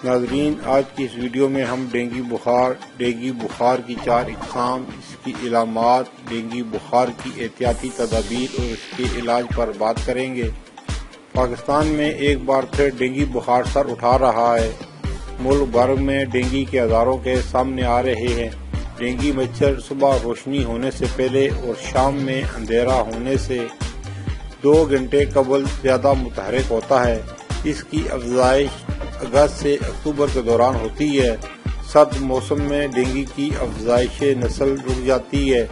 ناظرین، آج کی اس ویڈیو میں ہم ڈینگی بخار کی 4 اقسام، اس کی علامات، ڈینگی بخار کی احتیاطی تدابیر اور اس کے علاج پر بات کریں گے۔ پاکستان میں ایک بار پھر ڈینگی بخار سر اٹھا رہا ہے۔ ملک بھر میں ڈینگی کے ہزاروں کیس سامنے آ رہے ہیں۔ ڈینگی مچھر صبح روشنی ہونے سے پہلے اور شام میں اندھیرا ہونے سے 2 گھنٹے قبل زیادہ متحرک ہوتا ہے۔ اس کی افزائش اگست سے اکتوبر کے دوران ہوتی ہے۔ سرد موسم میں ڈینگی کی افزائش نسل رک جاتی ہے۔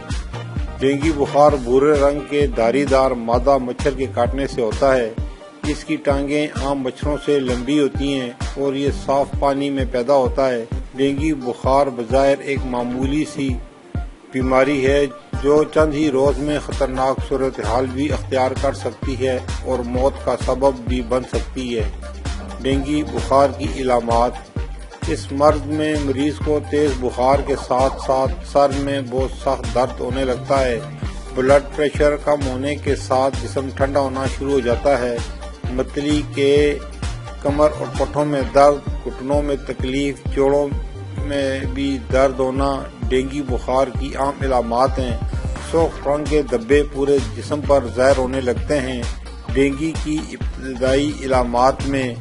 ڈینگی بخار بھورے رنگ کے دھاری دار مادہ مچھر کے کاٹنے سے ہوتا ہے۔ اس کی ٹانگیں عام مچھروں سے لمبی ہوتی ہیں اور یہ صاف پانی میں پیدا ہوتا ہے۔ ڈینگی بخار بظاہر ایک معمولی سی بیماری ہے جو چند ہی روز میں خطرناک صورتحال بھی اختیار کر سکتی ہے اور موت کا سبب بھی بن سکتی ہے۔ ڈینگی بخار کی علامات: اس مرض میں مریض کو تیز بخار کے ساتھ ساتھ سر میں بہت سخت درد ہونے لگتا ہے۔ بلڈ پریشر کم ہونے کے ساتھ جسم ٹھنڈا ہونا شروع ہو جاتا ہے۔ متلی کے کمر اور پٹھوں میں درد، گھٹنوں میں تکلیف، جوڑوں میں بھی درد ہونا ڈینگی بخار کی عام علامات ہیں۔ سرخ رنگ کے دھبے پورے جسم پر ظاہر ہونے لگتے ہیں۔ ڈینگی کی ابتدائی علامات میں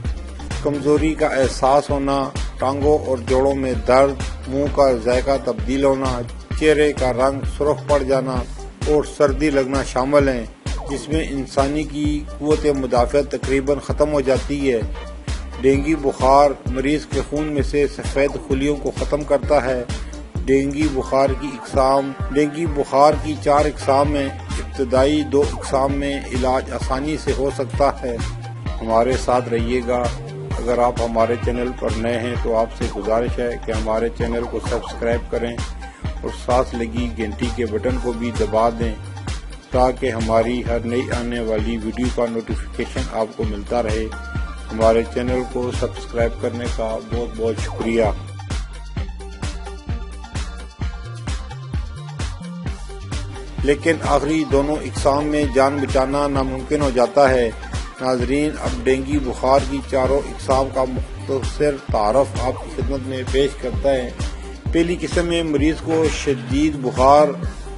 کمزوری کا احساس ہونا، ٹانگوں اور جوڑوں میں درد، منہ کا ذائقہ تبدیل ہونا، چہرے کا رنگ سرخ پڑ جانا اور سردی لگنا شامل ہیں، جس میں انسانی کی قوت مدافعت تقریباً ختم ہو جاتی ہے۔ ڈینگی بخار مریض کے خون میں سے سفید خلیوں کو ختم کرتا ہے۔ ڈینگی بخار کی 4 اقسام ہیں۔ ابتدائی 2 اقسام میں علاج آسانی سے ہو سکتا ہے۔ ہمارے ساتھ رہیے گا۔ اگر آپ ہمارے چینل پر نئے ہیں تو آپ سے گزارش ہے کہ ہمارے چینل کو سبسکرائب کریں اور ساتھ لگی گھنٹی کے بٹن کو بھی دبا دیں تاکہ ہماری ہر نئی آنے والی ویڈیو کا نوٹیفیکیشن آپ کو ملتا رہے۔ ہمارے چینل کو سبسکرائب کرنے کا بہت بہت شکریہ۔ لیکن آخری دونوں اقسام میں جان بچانا ناممکن ہو جاتا ہے۔ ناظرین، اب ڈینگی بخار کی 4 اقسام کا مختصر تعارف آپ کی خدمت میں پیش کرتا ہے۔ پہلی قسم میں مریض کو شدید بخار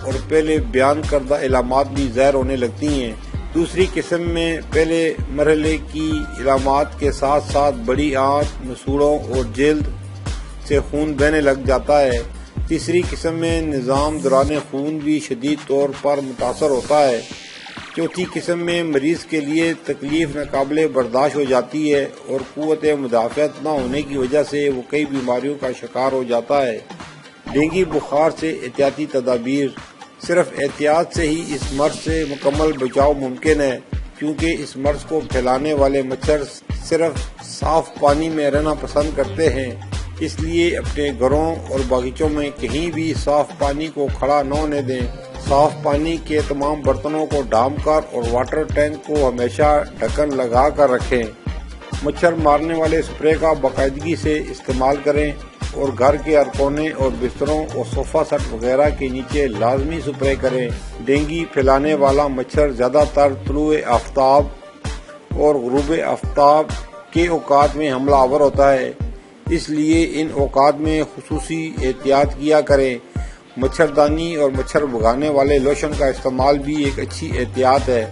اور پہلے بیان کردہ علامات بھی ظاہر ہونے لگتی ہیں۔ دوسری قسم میں پہلے مرحلے کی علامات کے ساتھ ساتھ بڑی آنت، مسوڑوں اور جلد سے خون بہنے لگ جاتا ہے۔ تیسری قسم میں نظام دوران خون بھی شدید طور پر متاثر ہوتا ہے۔ چوتھی قسم میں مریض کے لیے تکلیف ناقابل برداشت ہو جاتی ہے اور قوت مدافعت نہ ہونے کی وجہ سے وہ کئی بیماریوں کا شکار ہو جاتا ہے۔ ڈینگی بخار سے احتیاطی تدابیر: صرف احتیاط سے ہی اس مرض سے مکمل بچاؤ ممکن ہے، کیونکہ اس مرض کو پھیلانے والے مچھر صرف صاف پانی میں رہنا پسند کرتے ہیں۔ اس لیے اپنے گھروں اور باغیچوں میں کہیں بھی صاف پانی کو کھڑا نہ ہونے دیں۔ صاف پانی کے تمام برتنوں کو ڈھانپ کر اور واٹر ٹینک کو ہمیشہ ڈھکن لگا کر رکھیں۔ مچھر مارنے والے سپرے کا باقاعدگی سے استعمال کریں اور گھر کے ہر کونے اور بستروں اور صوفہ سیٹ وغیرہ کے نیچے لازمی سپرے کریں۔ ڈینگی پھیلانے والا مچھر زیادہ تر طلوع آفتاب اور غروب آفتاب کے اوقات میں حملہ آور ہوتا ہے، اس لیے ان اوقات میں خصوصی احتیاط کیا کریں۔ مچھردانی اور مچھر بھگانے والے لوشن کا استعمال بھی ایک اچھی احتیاط ہے۔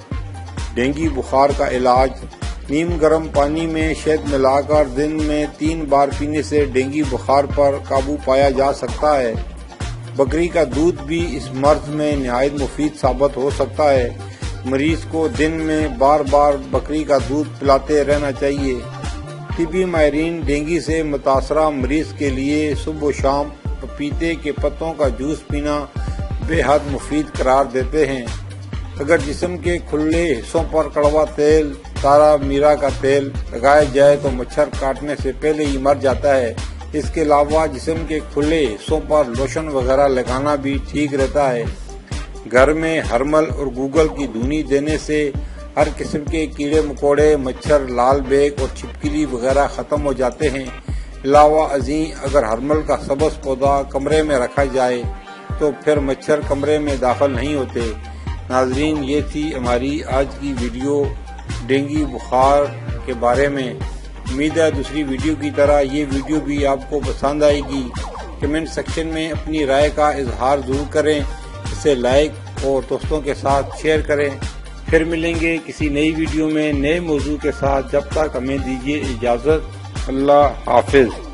ڈینگی بخار کا علاج: نیم گرم پانی میں شہد ملا کر دن میں 3 بار پینے سے ڈینگی بخار پر قابو پایا جا سکتا ہے۔ بکری کا دودھ بھی اس مرض میں نہایت مفید ثابت ہو سکتا ہے۔ مریض کو دن میں بار بار بکری کا دودھ پلاتے رہنا چاہیے۔ طبی ماہرین ڈینگی سے متاثرہ مریض کے لیے صبح و شام پپیتے کے پتوں کا جوس پینا بے حد مفید قرار دیتے ہیں۔ اگر جسم کے کھلے حصوں پر کڑوا تیل، تارا میرا کا تیل لگایا جائے تو مچھر کاٹنے سے پہلے ہی مر جاتا ہے۔ اس کے علاوہ جسم کے کھلے حصوں پر لوشن وغیرہ لگانا بھی ٹھیک رہتا ہے۔ گھر میں ہرمل اور گوگل کی دھونی دینے سے ہر قسم کے کیڑے مکوڑے، مچھر، لال بیگ اور چھپکلی وغیرہ ختم ہو جاتے ہیں۔ علاوہ ازیں اگر ہرمل کا سبز پودا کمرے میں رکھا جائے تو پھر مچھر کمرے میں داخل نہیں ہوتے۔ ناظرین، یہ تھی ہماری آج کی ویڈیو ڈینگی بخار کے بارے میں۔ امید ہے دوسری ویڈیو کی طرح یہ ویڈیو بھی آپ کو پسند آئے گی۔ کمنٹ سیکشن میں اپنی رائے کا اظہار ضرور کریں، اسے لائک اور دوستوں کے ساتھ شیئر کریں۔ پھر ملیں گے کسی نئی ویڈیو میں نئے موضوع کے ساتھ، جب تک ہمیں دیجیے اجازت۔ اللہ حافظ۔